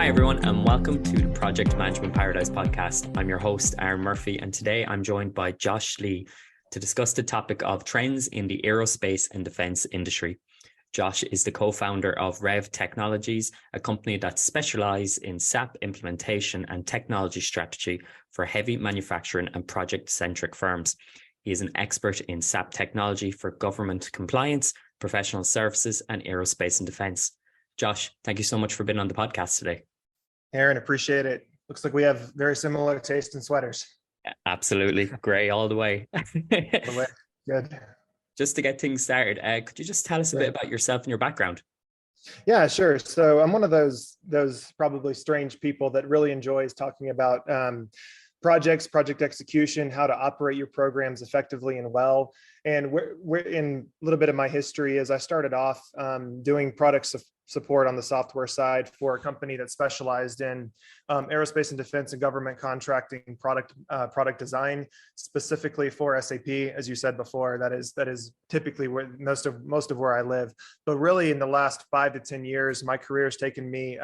Hi, everyone, and welcome to the Project Management Paradise podcast. I'm your host, Aaron Murphy, and today I'm joined by Josh Lee to discuss the topic of trends in the aerospace and defense industry. Josh is the co-founder of Rev Technologies, a company that specializes in SAP implementation and technology strategy for heavy manufacturing and project-centric firms. He is an expert in SAP technology for government compliance, professional services, and aerospace and defense. Josh, thank you so much for being on the podcast today. Aaron, appreciate it. Looks like we have very similar taste in sweaters. Absolutely. Gray all the way. Good. Just to get things started, could you just tell us a bit about yourself and your background? Yeah, sure. So I'm one of those probably strange people that really enjoys talking about projects, project execution, how to operate your programs effectively and well. And we're in a little bit of my history as I started off doing product support on the software side for a company that specialized in aerospace and defense and government contracting product design, specifically for SAP. As you said before, that is typically where most of where I live. But really, in the last 5 to 10 years, my career has taken me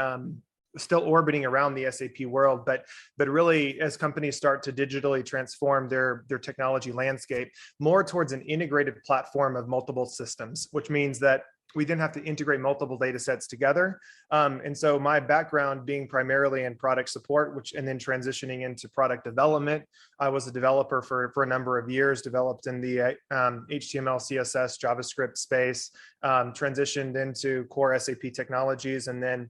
still orbiting around the SAP world, but really as companies start to digitally transform their technology landscape more towards an integrated platform of multiple systems, which means that we then have to integrate multiple data sets together. And so my background being primarily in product support, and then transitioning into product development. I was a developer for a number of years, developed in the HTML, CSS, JavaScript space, transitioned into core SAP technologies, and then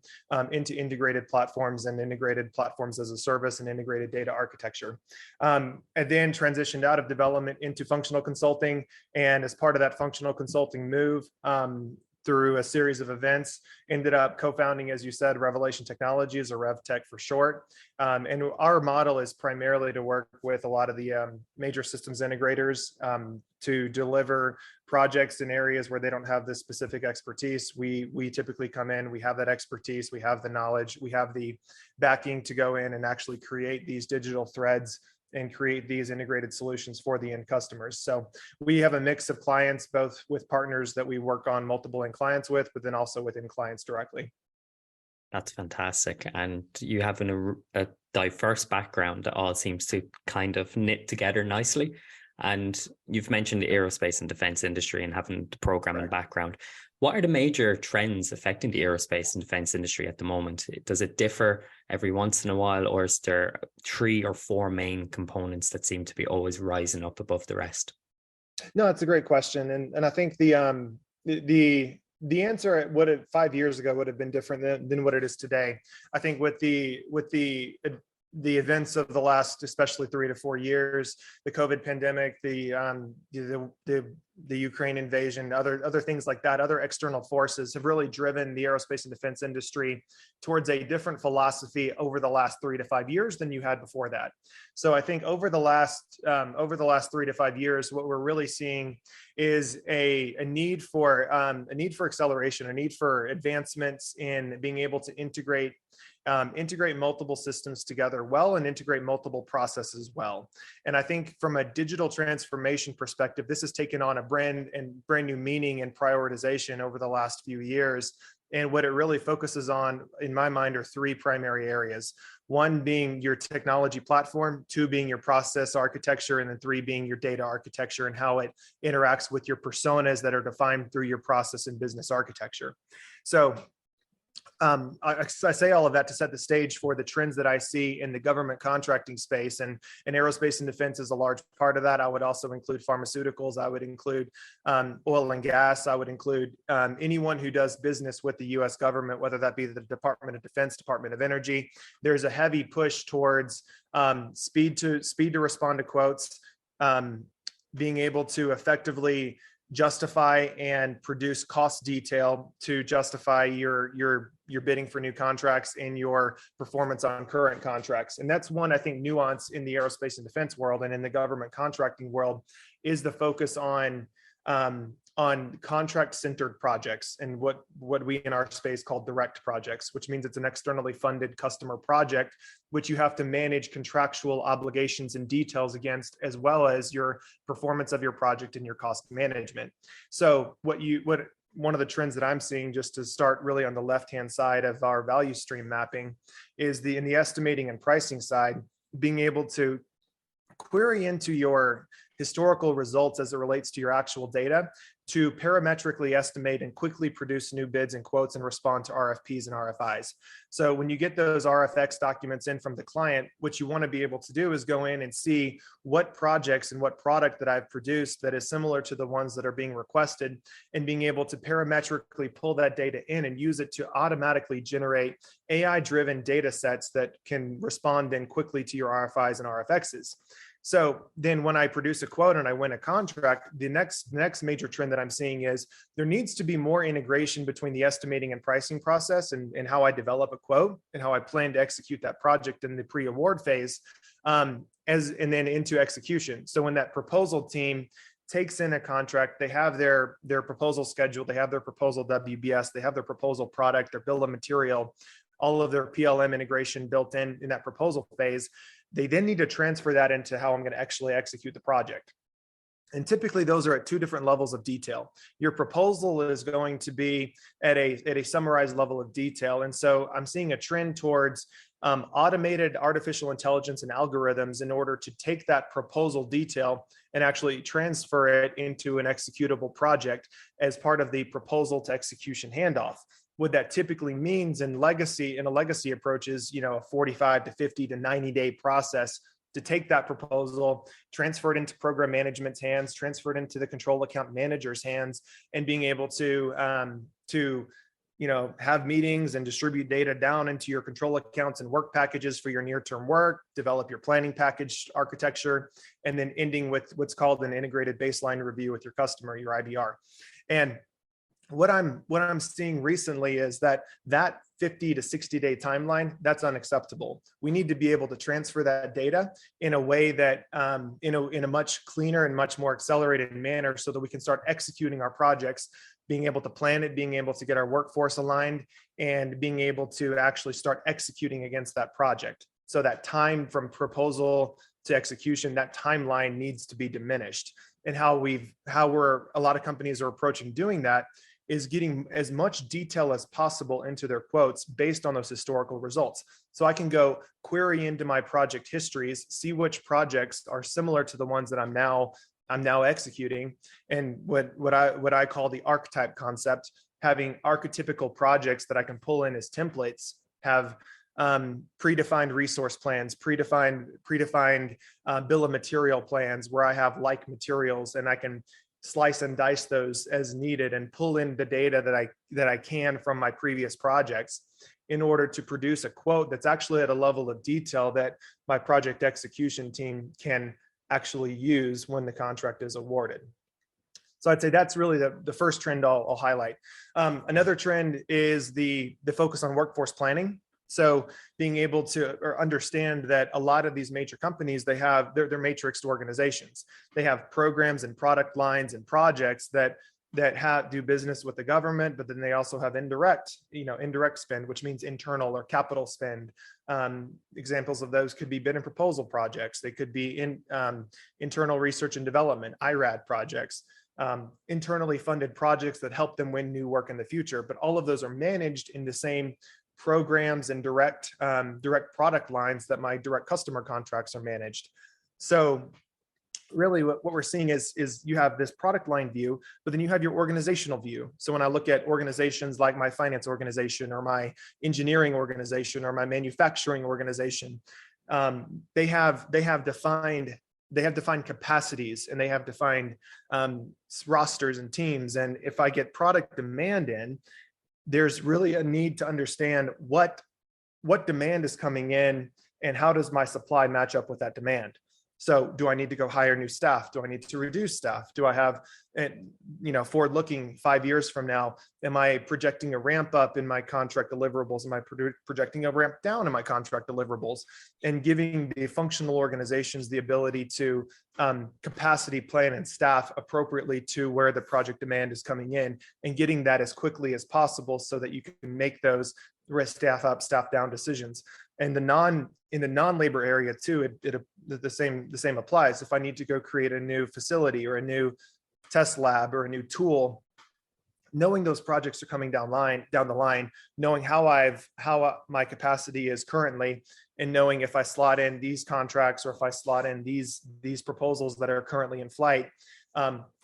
into integrated platforms and integrated platforms as a service and integrated data architecture. And then transitioned out of development into functional consulting. And as part of that functional consulting move, through a series of events, ended up co-founding, as you said, Revelation Technologies, or Rev Tech for short. And our model is primarily to work with a lot of the major systems integrators to deliver projects in areas where they don't have the specific expertise. We typically come in, we have that expertise, we have the knowledge, we have the backing to go in and actually create these digital threads and create these integrated solutions for the end customers. So we have a mix of clients, both with partners that we work on multiple end clients with, but then also within clients directly. That's fantastic. And you have a diverse background that all seems to kind of knit together nicely. And you've mentioned the aerospace and defense industry and having the programming background. What are the major trends affecting the aerospace and defense industry at the moment? Does it differ every once in a while, or is there 3 or 4 main components that seem to be always rising up above the rest? No, it's a great question. And I think the answer 5 years ago would have been different than what it is today. I think with the events of the last, especially 3 to 4 years, the COVID pandemic, the Ukraine invasion, other things like that, other external forces have really driven the aerospace and defense industry towards a different philosophy over the last 3 to 5 years than you had before that. So I think over the last 3 to 5 years, what we're really seeing is a need for acceleration, a need for advancements in being able to integrate multiple systems together well and integrate multiple processes well. And I think from a digital transformation perspective, this has taken on a brand new meaning and prioritization over the last few years. And what it really focuses on, in my mind, are 3 primary areas. 1 being your technology platform, 2 being your process architecture, and then 3 being your data architecture and how it interacts with your personas that are defined through your process and business architecture. So I say all of that to set the stage for the trends that I see in the government contracting space, and aerospace and defense is a large part of that. I would also include pharmaceuticals. I would include oil and gas. I would include anyone who does business with the U.S. government, whether that be the Department of Defense, Department of Energy. There's a heavy push towards speed to respond to quotes, being able to effectively justify and produce cost detail to justify your bidding for new contracts and your performance on current contracts. And that's one, I think, nuance in the aerospace and defense world and in the government contracting world, is the focus on contract-centered projects, and what we in our space call direct projects, which means it's an externally funded customer project, which you have to manage contractual obligations and details against, as well as your performance of your project and your cost management. So what one of the trends that I'm seeing, just to start really on the left-hand side of our value stream mapping, is in the estimating and pricing side, being able to query into your historical results as it relates to your actual data to parametrically estimate and quickly produce new bids and quotes and respond to RFPs and RFIs. So when you get those RFX documents in from the client, what you want to be able to do is go in and see what projects and what product that I've produced that is similar to the ones that are being requested, and being able to parametrically pull that data in and use it to automatically generate AI-driven data sets that can respond in quickly to your RFIs and RFXs. So then when I produce a quote and I win a contract, the next major trend that I'm seeing is there needs to be more integration between the estimating and pricing process and how I develop a quote and how I plan to execute that project in the pre-award phase, and then into execution. So when that proposal team takes in a contract, they have their proposal schedule, they have their proposal WBS, they have their proposal product, their bill of material, all of their PLM integration built in that proposal phase. They then need to transfer that into how I'm going to actually execute the project. And typically those are at two different levels of detail. Your proposal is going to be at a summarized level of detail. And so I'm seeing a trend towards automated artificial intelligence and algorithms in order to take that proposal detail and actually transfer it into an executable project as part of the proposal to execution handoff. What that typically means in a legacy approach is, a 45 to 50 to 90-day process to take that proposal, transfer it into program management's hands, transfer it into the control account manager's hands, and being able to have meetings and distribute data down into your control accounts and work packages for your near-term work, develop your planning package architecture, and then ending with what's called an integrated baseline review with your customer, your IBR. And what I'm seeing recently is that 50 to 60-day timeline, that's unacceptable. We need to be able to transfer that data in a way that in a much cleaner and much more accelerated manner, so that we can start executing our projects, being able to plan it, being able to get our workforce aligned, and being able to actually start executing against that project. So that time from proposal to execution, that timeline needs to be diminished. And how a lot of companies are approaching doing that is getting as much detail as possible into their quotes based on those historical results. So I can go query into my project histories, see which projects are similar to the ones that I'm now executing, and what I call the archetype concept, having archetypical projects that I can pull in as templates, have predefined resource plans, predefined bill of material plans where I have like materials, and I can slice and dice those as needed and pull in the data that I can from my previous projects in order to produce a quote that's actually at a level of detail that my project execution team can actually use when the contract is awarded. So I'd say that's really the first trend I'll highlight. Another trend is the focus on workforce planning. So being able to understand that a lot of these major companies, they're matrixed organizations. They have programs and product lines and projects that do business with the government, but then they also have indirect spend, which means internal or capital spend. Examples of those could be bid and proposal projects. They could be internal research and development, IRAD projects, internally funded projects that help them win new work in the future. But all of those are managed in the same programs and direct product lines that my direct customer contracts are managed. So really what we're seeing is you have this product line view, but then you have your organizational view. So when I look at organizations like my finance organization or my engineering organization or my manufacturing organization, they have defined capacities, and they have defined rosters and teams. And if I get product demand in, there's really a need to understand what demand is coming in and how does my supply match up with that demand. So do I need to go hire new staff? Do I need to reduce staff? Do I have, forward looking 5 years from now, am I projecting a ramp up in my contract deliverables? Am I projecting a ramp down in my contract deliverables? And giving the functional organizations the ability to capacity plan and staff appropriately to where the project demand is coming in, and getting that as quickly as possible so that you can make those risk staff up, staff down decisions. And in the non-labor area too, the same applies. If I need to go create a new facility or a new test lab or a new tool, knowing those projects are coming down the line, knowing how my capacity is currently, and knowing if I slot in these contracts or if I slot in these proposals that are currently in flight,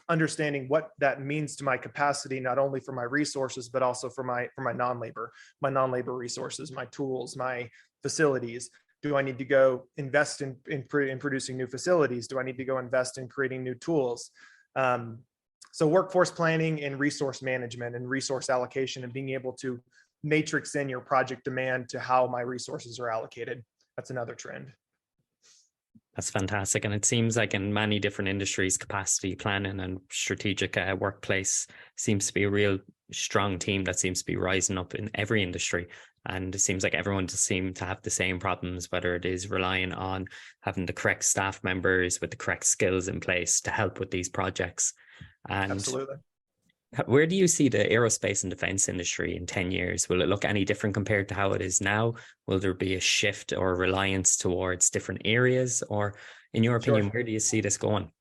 understanding what that means to my capacity, not only for my resources, but also for my non-labor resources, my tools, my facilities. Do I need to go invest in producing new facilities? Do I need to go invest in creating new tools? So workforce planning and resource management and resource allocation, and being able to matrix in your project demand to how my resources are allocated. That's another trend. That's fantastic. And it seems like in many different industries, capacity planning and strategic workplace seems to be a real strong team that seems to be rising up in every industry. And it seems like everyone just seems to have the same problems, whether it is relying on having the correct staff members with the correct skills in place to help with these projects. And absolutely. Where do you see the aerospace and defense industry in 10 years? Will it look any different compared to how it is now? Will there be a shift or reliance towards different areas? Or in your opinion, Sure. where do you see this going?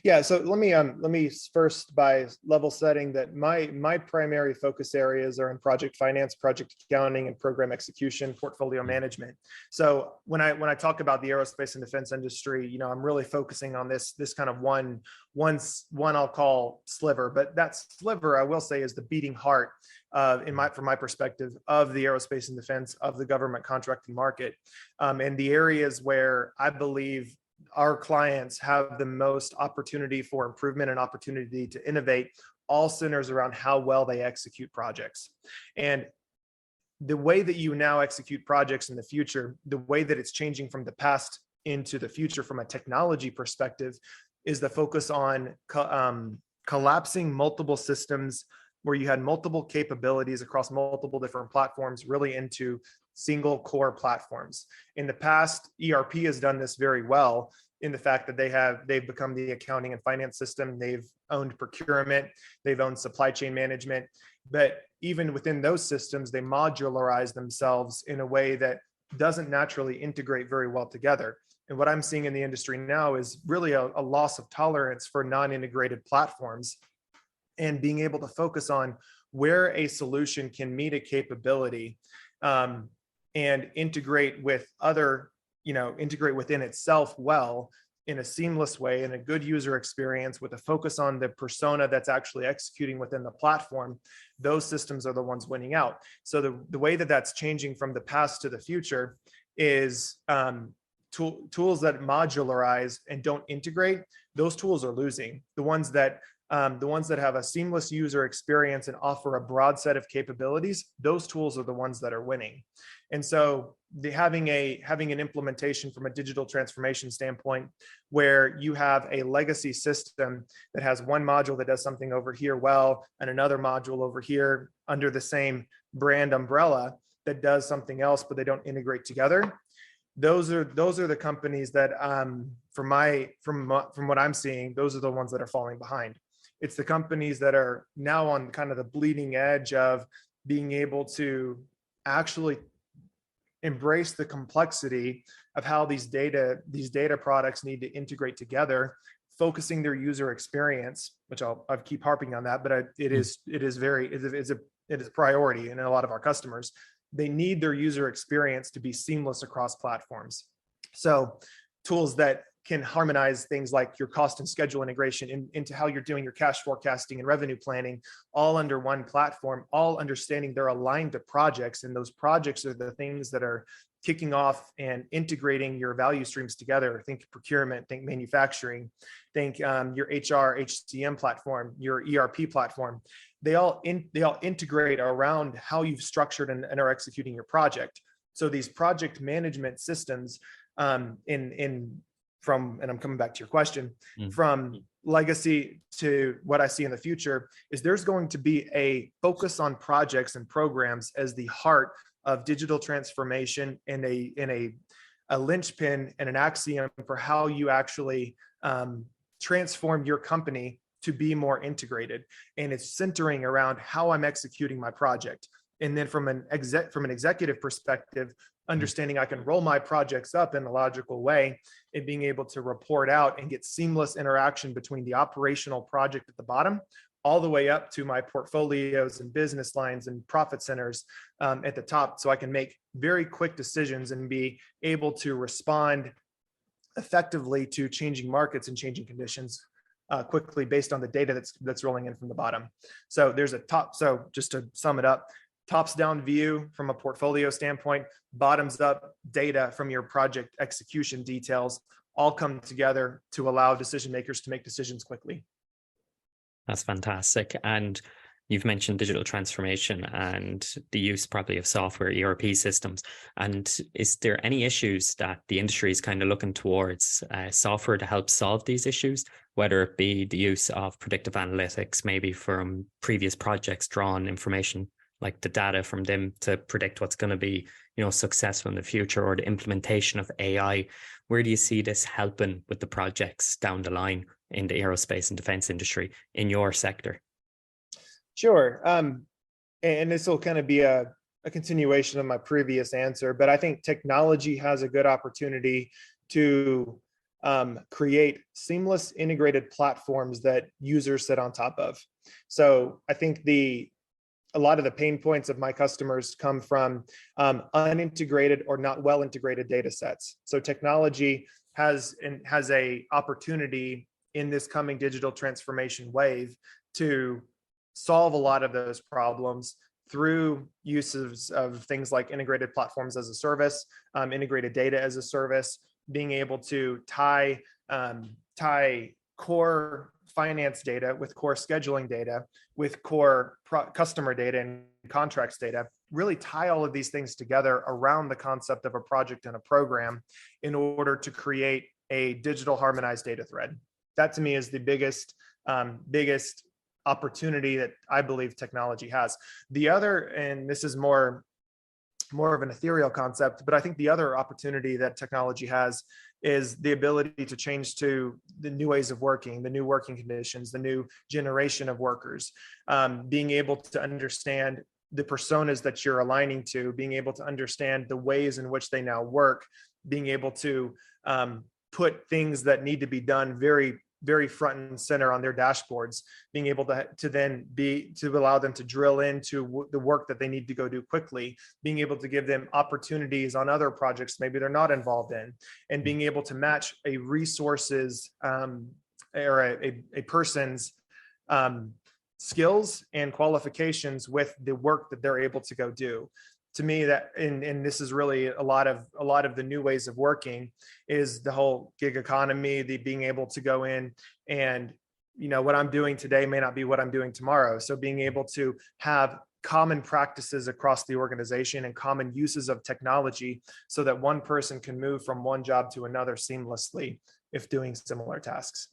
Yeah, so let me first by level setting that my primary focus areas are in project finance, project accounting, and program execution, portfolio management. So when I talk about the aerospace and defense industry, I'm really focusing on this kind of one I'll call sliver, but that sliver I will say is the beating heart from my perspective of the aerospace and defense, of the government contracting market, and the areas where I believe our clients have the most opportunity for improvement and opportunity to innovate, all centers around how well they execute projects. And the way that you now execute projects in the future, the way that it's changing from the past into the future from a technology perspective, is the focus on collapsing multiple systems where you had multiple capabilities across multiple different platforms really into single core platforms. In the past, ERP has done this very well in the fact that they've become the accounting and finance system. They've owned procurement, they've owned supply chain management, but even within those systems, they modularize themselves in a way that doesn't naturally integrate very well together. And what I'm seeing in the industry now is really a loss of tolerance for non-integrated platforms, and being able to focus on where a solution can meet a capability and integrate with integrate within itself well in a seamless way, in a good user experience, with a focus on the persona that's actually executing within the platform. Those systems are the ones winning out. So the way that that's changing from the past to the future is tools that modularize and don't integrate. Those tools are losing. The ones that have a seamless user experience and offer a broad set of capabilities, those tools are the ones that are winning. And so having an implementation from a digital transformation standpoint, where you have a legacy system that has one module that does something over here well, and another module over here under the same brand umbrella that does something else, but they don't integrate together. Those are the companies that, from what I'm seeing, those are the ones that are falling behind. It's the companies that are now on kind of the bleeding edge of being able to actually embrace the complexity of how these data products need to integrate together, focusing their user experience, which I'll keep harping on that, but it is a priority in a lot of our customers. They need their user experience to be seamless across platforms. So tools that can harmonize things like your cost and schedule integration into how you're doing your cash forecasting and revenue planning, all under one platform, all understanding they're aligned to projects, and those projects are the things that are kicking off and integrating your value streams together. Think procurement, think manufacturing, think your HR, HCM platform, your ERP platform. They all integrate around how you've structured and are executing your project. So these project management systems, and I'm coming back to your question, from legacy to what I see in the future, is there's going to be a focus on projects and programs as the heart of digital transformation, and a linchpin and an axiom for how you actually transform your company to be more integrated. And it's centering around how I'm executing my project. And then from an executive perspective, understanding I can roll my projects up in a logical way, and being able to report out and get seamless interaction between the operational project at the bottom all the way up to my portfolios and business lines and profit centers at the top, so I can make very quick decisions and be able to respond effectively to changing markets and changing conditions quickly based on the data that's rolling in from the bottom. So there's a top. So just to sum it up, tops down view from a portfolio standpoint, bottoms up data from your project execution details, all come together to allow decision makers to make decisions quickly. That's fantastic. And you've mentioned digital transformation and the use probably of software, ERP systems. And is there any issues that the industry is kind of looking towards software to help solve these issues, whether it be the use of predictive analytics, maybe from previous projects, drawn information like the data from them to predict what's going to be, successful in the future, or the implementation of AI? Where do you see this helping with the projects down the line in the aerospace and defense industry in your sector? Sure. And this will kind of be a continuation of my previous answer, but I think technology has a good opportunity to create seamless integrated platforms that users sit on top of. So I think a lot of the pain points of my customers come from unintegrated or not well integrated data sets. So technology has a opportunity in this coming digital transformation wave to solve a lot of those problems through uses of things like integrated platforms as a service, integrated data as a service, being able to tie core finance data with core scheduling data, with core customer data and contracts data, really tie all of these things together around the concept of a project and a program in order to create a digital harmonized data thread. That to me is the biggest opportunity that I believe technology has. The other, and this is more of an ethereal concept, but I think the other opportunity that technology has is the ability to change to the new ways of working, the new working conditions, the new generation of workers, being able to understand the personas that you're aligning to, being able to understand the ways in which they now work, being able to put things that need to be done very front and center on their dashboards, being able to allow them to drill into the work that they need to go do quickly, being able to give them opportunities on other projects maybe they're not involved in, and being able to match a resources or a person's skills and qualifications with the work that they're able to go do. To me, that and this is really a lot of the new ways of working is the whole gig economy, the being able to go in and what I'm doing today may not be what I'm doing tomorrow. So being able to have common practices across the organization and common uses of technology so that one person can move from one job to another seamlessly if doing similar tasks.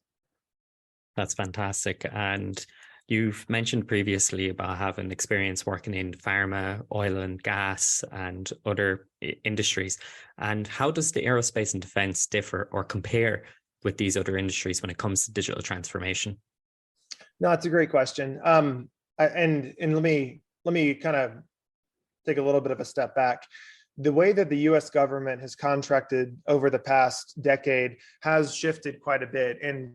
That's fantastic. And you've mentioned previously about having experience working in pharma, oil and gas, and other industries. And how does the aerospace and defense differ or compare with these other industries when it comes to digital transformation? No, it's a great question. And let me kind of take a little bit of a step back. The way that the US government has contracted over the past decade has shifted quite a bit, and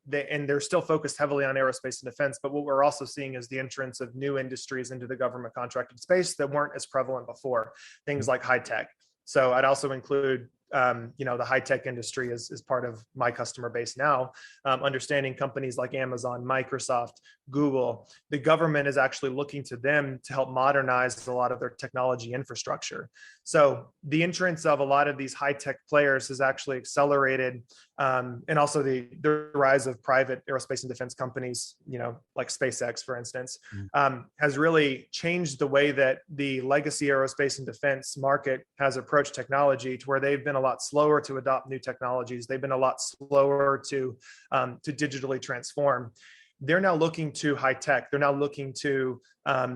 they're still focused heavily on aerospace and defense, but what we're also seeing is the entrance of new industries into the government contracted space that weren't as prevalent before, things like high tech. So I'd also include the high tech industry is part of my customer base now. Understanding companies like Amazon, Microsoft, Google, the government is actually looking to them to help modernize a lot of their technology infrastructure. So the entrance of a lot of these high tech players has actually accelerated, and also the rise of private aerospace and defense companies, like SpaceX, for instance, has really changed the way that the legacy aerospace and defense market has approached technology, to where they've been a lot slower to adopt new technologies. They've been a lot slower to digitally transform. They're now looking to high tech. They're now looking to a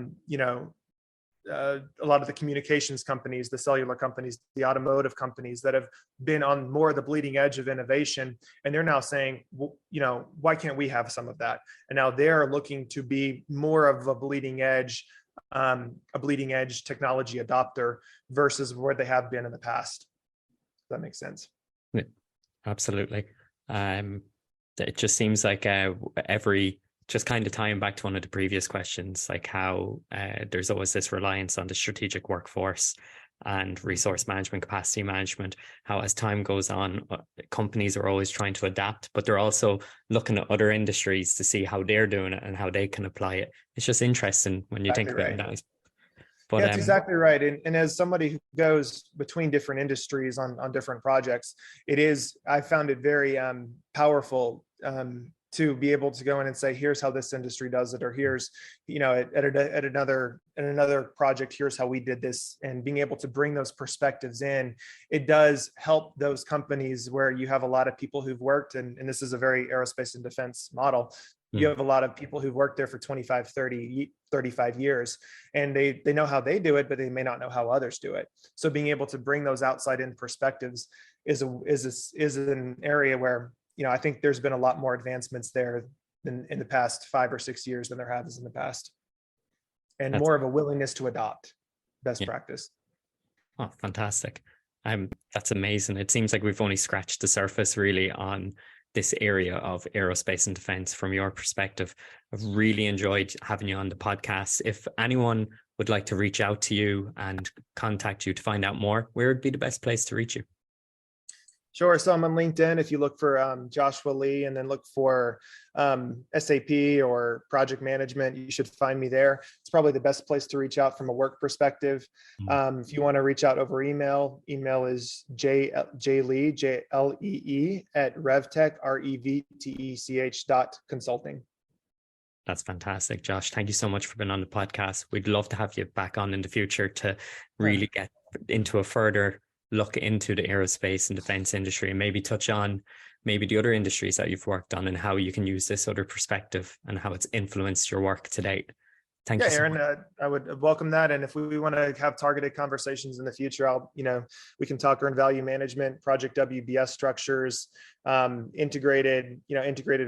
lot of the communications companies, the cellular companies, the automotive companies that have been on more of the bleeding edge of innovation. And they're now saying, why can't we have some of that? And now they're looking to be more of a bleeding edge technology adopter versus where they have been in the past. Does that make sense? Yeah, absolutely. It just seems like every just kind of tying back to one of the previous questions, like how there's always this reliance on the strategic workforce and resource management, capacity management, how as time goes on, companies are always trying to adapt, but they're also looking at other industries to see how they're doing it and how they can apply it. It's just interesting when you think about that. But, yeah, that's exactly right. And as somebody who goes between different industries on different projects, I found it very powerful to be able to go in and say, here's how this industry does it, or here's, at another project, here's how we did this, and being able to bring those perspectives in. It does help those companies where you have a lot of people who've worked, and this is a very aerospace and defense model. You have a lot of people who've worked there for 25, 30, 35 years, and they know how they do it, but they may not know how others do it. So being able to bring those outside in perspectives is an area where, I think there's been a lot more advancements there than in the past 5 or 6 years than there has in the past, and more of a willingness to adopt best practice. Oh, fantastic. That's amazing. It seems like we've only scratched the surface really on this area of aerospace and defense from your perspective. I've really enjoyed having you on the podcast. If anyone would like to reach out to you and contact you to find out more, where would be the best place to reach you? Sure. So I'm on LinkedIn. If you look for Joshua Lee and then look for SAP or project management, you should find me there. It's probably the best place to reach out from a work perspective. If you want to reach out over email is jlee, JLEE at RevTech, REVTECH.consulting. That's fantastic, Josh. Thank you so much for being on the podcast. We'd love to have you back on in the future to really get into a further look into the aerospace and defense industry, and maybe touch on maybe the other industries that you've worked on and how you can use this other perspective and how it's influenced your work to date. Thank you so Aaron, much. I would welcome that. And if we want to have targeted conversations in the future, we can talk around value management, project WBS structures, integrated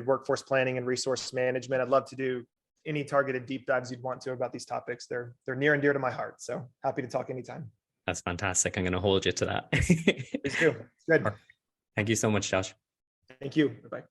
workforce planning and resource management. I'd love to do any targeted deep dives you'd want to about these topics. They're near and dear to my heart. So happy to talk anytime. That's fantastic. I'm going to hold you to that. Please do. Good. Thank you so much, Josh. Thank you. Bye-bye.